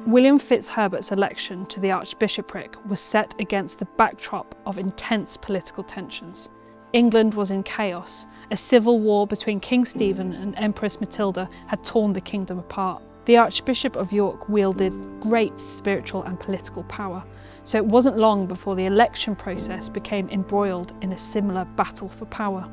William fitzHerbert's election to the archbishopric was set against the backdrop of intense political tensions. England was in chaos. A civil war between King Stephen and Empress Matilda had torn the kingdom apart. The Archbishop of York wielded great spiritual and political power, so it wasn't long before the election process became embroiled in a similar battle for power.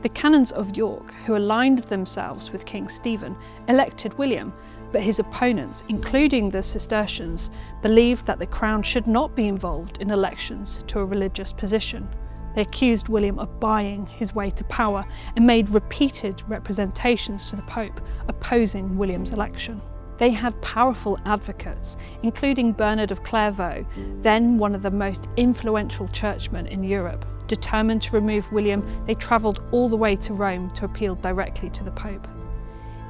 The canons of York, who aligned themselves with King Stephen, elected William, but his opponents, including the Cistercians, believed that the crown should not be involved in elections to a religious position. They accused William of buying his way to power and made repeated representations to the Pope opposing William's election. They had powerful advocates, including Bernard of Clairvaux, then one of the most influential churchmen in Europe. Determined to remove William, they travelled all the way to Rome to appeal directly to the Pope.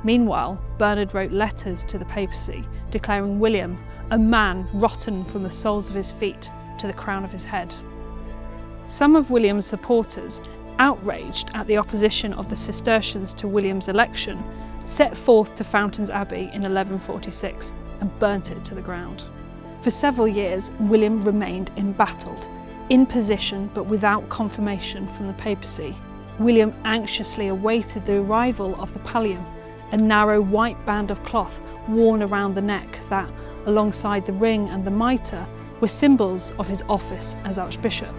Meanwhile, Bernard wrote letters to the papacy, declaring William a man rotten from the soles of his feet to the crown of his head. Some of William's supporters, outraged at the opposition of the Cistercians to William's election, set forth to Fountains Abbey in 1146 and burnt it to the ground. For several years, William remained embattled, in position but without confirmation from the papacy. William anxiously awaited the arrival of the pallium, a narrow white band of cloth worn around the neck that, alongside the ring and the mitre, were symbols of his office as Archbishop.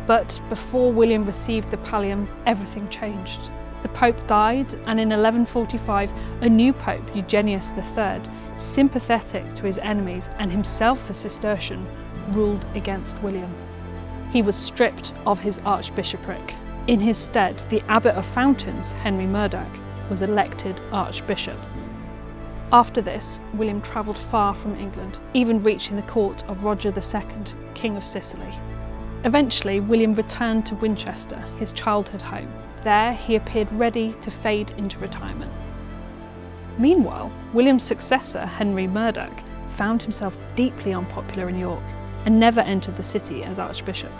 But before William received the pallium, everything changed. The Pope died, and in 1145, a new Pope, Eugenius III, sympathetic to his enemies and himself a Cistercian, ruled against William. He was stripped of his archbishopric. In his stead, the Abbot of Fountains, Henry Murdoch, was elected Archbishop. After this, William travelled far from England, even reaching the court of Roger II, King of Sicily. Eventually, William returned to Winchester, his childhood home. There, he appeared ready to fade into retirement. Meanwhile, William's successor, Henry Murdoch, found himself deeply unpopular in York and never entered the city as Archbishop.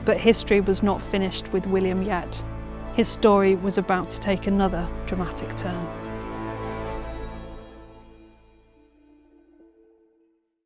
But history was not finished with William yet. His story was about to take another dramatic turn.